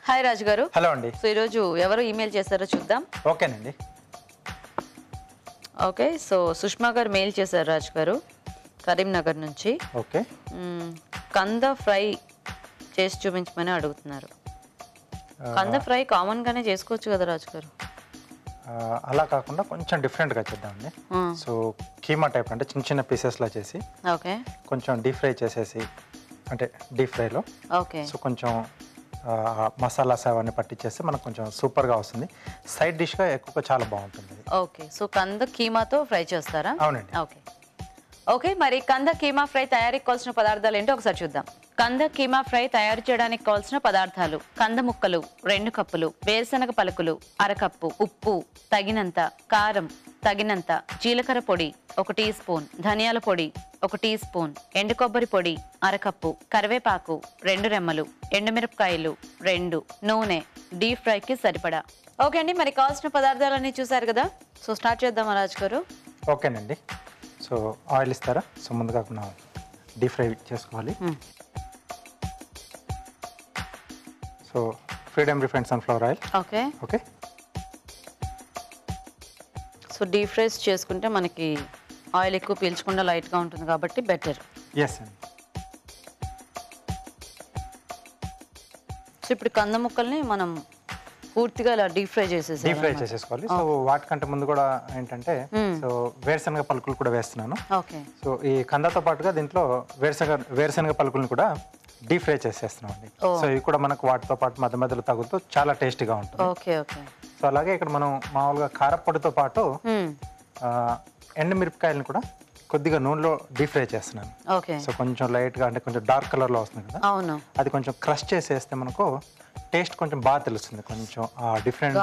Hi రాజు గారు. Hello అండి. So ఈరోజు ఎవరు ఈమెయిల్ చేశారో చూద్దాం. ఓకేనండి. ఓకే, సో సుష్మా గారు మెయిల్ చేశారు రాజు గారు కరీంనగర్ నుంచి. ఓకే, కంద ఫ్రై చేసి చూపించమని అడుగుతున్నారు. కంద ఫ్రై కామన్ గానే చేసుకోవచ్చు కదా రాజు గారు? అలా కాకుండా కొంచెం డిఫరెంట్గా చేద్దామండి. సో కీమా టైప్ అంటే చిన్న చిన్న పీసెస్లా చేసి ఓకే కొంచెం డీప్ ఫ్రై చేసేసి, అంటే డీప్ ఫ్రైలో ఓకే సో కొంచెం మసాలాస్ అవన్నీ పట్టించేస్తే మనకు కొంచెం సూపర్గా వస్తుంది. సైడ్ డిష్గా ఎక్కువగా చాలా బాగుంటుంది. ఓకే, సో కంద కీమాతో ఫ్రై చేస్తారా? అవునండి. ఓకే ఓకే, మరి కంద కీమా ఫ్రై తయారీకి కావాల్సిన పదార్థాలు ఏంటో ఒకసారి చూద్దాం. కంద కీమా ఫ్రై తయారు చేయడానికి కావాల్సిన పదార్థాలు: కంద ముక్కలు 2 కప్పులు, వేరుశనగ పలుకులు 1/2 కప్పు, ఉప్పు తగినంత, కారం తగినంత, జీలకర్ర పొడి 1 టీ స్పూన్, ధనియాల పొడి 1 టీ స్పూన్, ఎండు కొబ్బరి పొడి 1/2 కప్పు, కరివేపాకు 2 రెమ్మలు, ఎండుమిరపకాయలు 2, నూనె డీప్ ఫ్రైకి సరిపడా. ఓకే అండి, మరి కావాల్సిన పదార్థాలన్నీ చూసారు కదా, సో స్టార్ట్ చేద్దామా రాజు గారు? ఓకేనండి. సో ఆయిల్ ఇస్తారా? సో ముందుగా మనం డీప్ ఫ్రై చేసుకోవాలి. So freedom refined sunflower oil. Okay okay, so deep fries చేసుకుంటే మనకి ఆయిల్ ఎక్కువ పీల్చకుండా లైట్గా ఉంటుంది కాబట్టి బెటర్. ఎస్ అండి. సో ఇప్పుడు కంద ముక్కల్ని మనం పూర్తిగా ఇలా డీప్ ఫ్రై చేసేసుకోవాలి. సో వాటికంటే ముందు కూడా ఏంటంటే, సో వేరుశనగ పలుకులు కూడా వేస్తున్నాను. ఓకే, సో ఈ కందతో పాటుగా దీంట్లో వేరుశనగ పలుకులను కూడా డీప్ ఫ్రై చేసేస్తున్నాం అండి. సో ఇవి కూడా మనకు వాటితో పాటు మధ్య మధ్యలో తగులుతూ చాలా టేస్టీగా ఉంటుంది. Okay okay. సో అలాగే ఇక్కడ మనం మామూలుగా కారపొడితో పాటు ఎండుమిరపకాయలను కూడా కొద్దిగా నూనెలో డీప్ ఫ్రై చేస్తున్నాను. ఓకే, సో కొంచెం లైట్గా, అంటే కొంచెం డార్క్ కలర్లో వస్తుంది కదా, అవును, అది కొంచెం క్రష్ చేసేస్తే మనకు టేస్ట్ కొంచెం బాగా తెలుస్తుంది. కొంచెం డిఫరెన్స్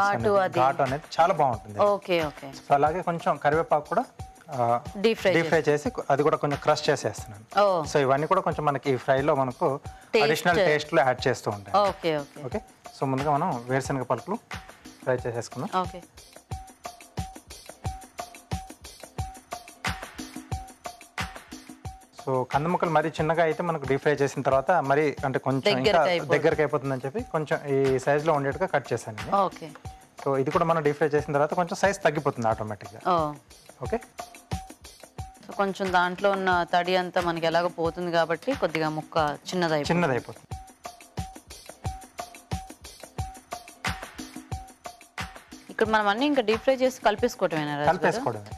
ఘాటు అనేది చాలా బాగుంటుంది. Okay okay. సో అలాగే కొంచెం కరివేపాకు కూడా డీప్ ఫ్రై చేసి అది కూడా కొంచెం క్రష్ చేసేస్తున్నాను. సో ఇవన్నీ కూడా కొంచెం మనకి ఈ ఫ్రైలో మనకు అడిషనల్ టేస్ట్లో యాడ్ చేస్తూ ఉంటాయి. Okay okay okay. సో ముందుగా మనం వేరుశనగ పలుకులు ఫ్రై చేసేసుకుందాం. ఓకే. సో కంద ముక్కలు మరీ చిన్నగా అయితే మనకు డీప్ ఫ్రై చేసిన తర్వాత మరి అంటే కొంచెం ఇంకా దగ్గరకు అయిపోతుందని చెప్పి కొంచెం ఈ సైజులో ఉండేట్టుగా కట్ చేశాను. ఓకే. సో ఇది కూడా మనం డీప్ ఫ్రై చేసిన తర్వాత కొంచెం సైజ్ తగ్గిపోతుంది ఆటోమేటిక్గా. ఓకే. సో కొంచెం దాంట్లో ఉన్న తడి అంతా మనకి ఎలాగో పోతుంది కాబట్టి కొద్దిగా ముక్క చిన్నదైపోతుంది. ఇక్కడ మనం అన్ని ఇంకా డీప్ ఫ్రై చేసి కలిపేసుకోవడమే.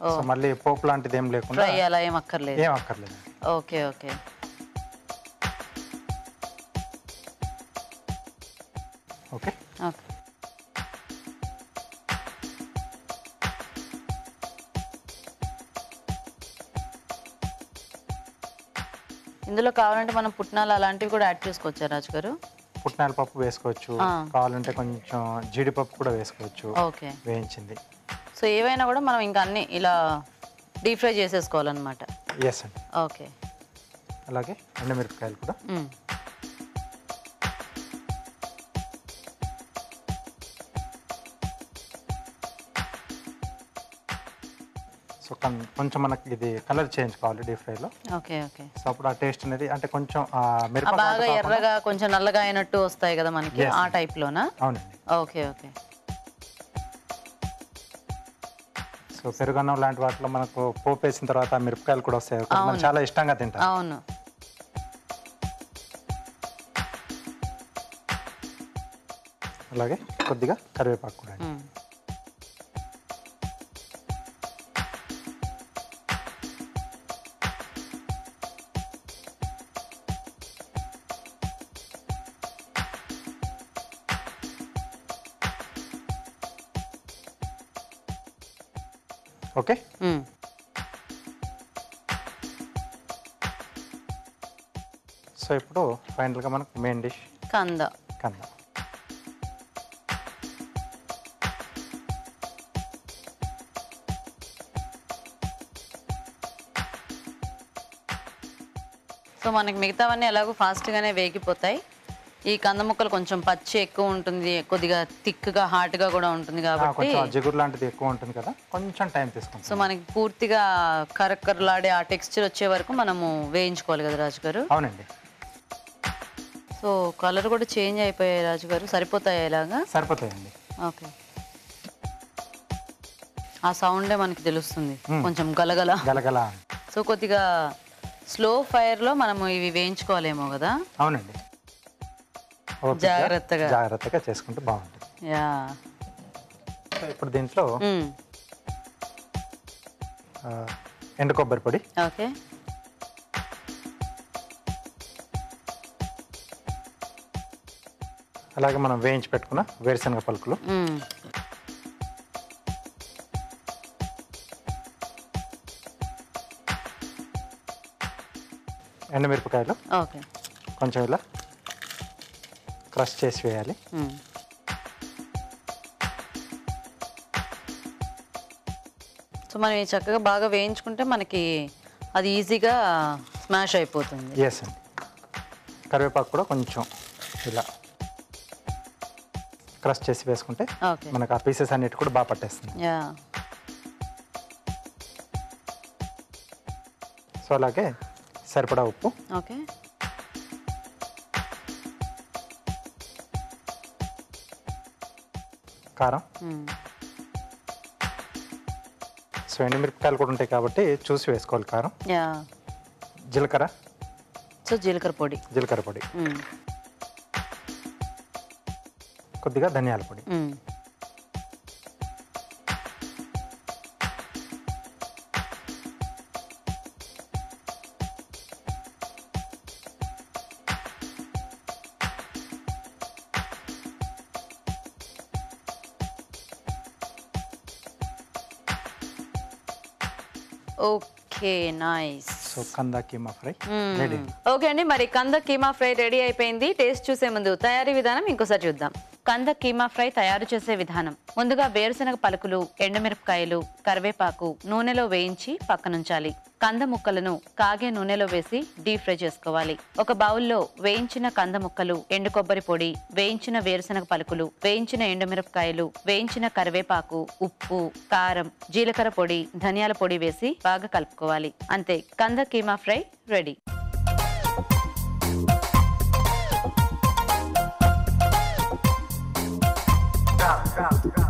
సో మళ్ళీ పోపు లాంటిది ఏం లేకుండా ఫ్రై అలా ఏం అక్కర్లేదు. Okay okay. Okay okay. ఇందులో కావాలంటే మనం పుట్నాలు అలాంటివి కూడా యాడ్ చేసుకోవచ్చా రాజు గారు? పుట్నాల పప్పు వేసుకోవచ్చు, కావాలంటే కొంచెం జీడిపప్పు కూడా వేసుకోవచ్చు. ఓకే, వేయించింది. సో ఏవైనా కూడా మనం ఇంకా అన్ని ఇలా డీప్ ఫ్రై చేసేసుకోవాలన్నమాట. ఎస్ అండి. ఓకే. అలాగే ఎండుమిరపకాయలు కూడా. సో కొంచెం మనకి ఇది కలర్ చేంజ్ కావాలి డీప్ ఫ్రైలో. Okay okay. సో అప్పుడు ఆ టేస్ట్ అనేది అంటే కొంచెం బాగా ఎర్రగా కొంచెం నల్లగా అయినట్టు వస్తాయి కదా మనకి, ఆ టైప్ లోనా? అవునండి. Okay okay. సో పెరుగన్నం లాంటి వాటిలో మనకు పోపు వేసిన తర్వాత మిరపకాయలు కూడా వస్తాయి, చాలా ఇష్టంగా తింటాం. అవును. అలాగే కొద్దిగా కరివేపాకు కూడా. ఓకే. సో ఇప్పుడు ఫైనల్గా మనకు మెయిన్ డిష్ కంద. సో మనకి మిగతావన్నీ ఎలాగో ఫాస్ట్గానే వేగిపోతాయి. ఈ కంద ముక్కలు కొంచెం పచ్చి ఎక్కువ ఉంటుంది, కొద్దిగా థిక్గా హార్డ్గా కూడా ఉంటుంది కాబట్టి జిగురు లాంటిది ఎక్కువ ఉంటుంది కదా, కొంచెం టైం తీసుకుంటుంది. సో మనకి పూర్తిగా కరకరలాడే ఆ టెక్స్చర్ వచ్చే వరకు మనము వేయించుకోవాలి కదా రాజు గారు? అవునండి. సో కలర్ కూడా చేంజ్ అయిపోయాయి రాజు గారు, సరిపోతాయి ఇలాగా? సరిపోతాయండి. ఓకే, ఆ సౌండే మనకి తెలుస్తుంది కొంచెం గలగల గలగల. సో కొద్దిగా స్లో ఫైర్లో మనము ఇవి వేయించుకోవాలేమో కదా? అవునండి, జాగ్రత్తగా చేసుకుంటే బాగుంటుంది. యా, ఇప్పుడు దీంట్లో ఎండు కొబ్బరి పొడి, ఓకే, అలాగే మనం వేయించి పెట్టుకున్న వేరుశనగ పలుకులు, ఎండుమిరపకాయలు కొంచెం ఇలా క్రష్ చేసి వేయాలి. సో మనం చక్కగా బాగా వేయించుకుంటే మనకి అది ఈజీగా స్మాష్ అయిపోతుంది. ఎస్ అండి. కరివేపాకు కూడా కొంచెం ఇలా క్రష్ చేసి వేసుకుంటే మనకు ఆ పీసెస్ అన్నిటి కూడా బాగా పట్టేస్తుంది. సో అలాగే సరిపడా ఉప్పు, ఓకే, కారం. సో ఎండుమిరపకాయలు కూడా ఉంటాయి కాబట్టి చూసి వేసుకోవాలి కారం. జీలకర్ర, సో జీలకర్ర పొడి, కొద్దిగా ధనియాల పొడి. Okay, nice. సో కంద కీమా ఫ్రై రెడీ. ఓకే అండి, మరి కంద కీమా ఫ్రై రెడీ అయిపోయింది. టేస్ట్ చూసే ముందు తయారీ విధానం ఇంకోసారి చూద్దాం. కంద కీమా ఫ్రై తయారు చేసే విధానం: ముందుగా వేరుశనగ పలుకులు, ఎండుమిరపకాయలు, కరివేపాకు నూనెలో వేయించి పక్కనుంచాలి. కంద ముక్కలను కాగే నూనెలో వేసి డీప్ ఫ్రై చేసుకోవాలి. ఒక బౌల్లో వేయించిన కంద ముక్కలు, ఎండు కొబ్బరి పొడి, వేయించిన వేరుశనగ పలుకులు, వేయించిన ఎండుమిరపకాయలు, వేయించిన కరివేపాకు, ఉప్పు, కారం, జీలకర్ర పొడి, ధనియాల పొడి వేసి బాగా కలుపుకోవాలి. అంతే, కంద కీమా ఫ్రై రెడీ. Go.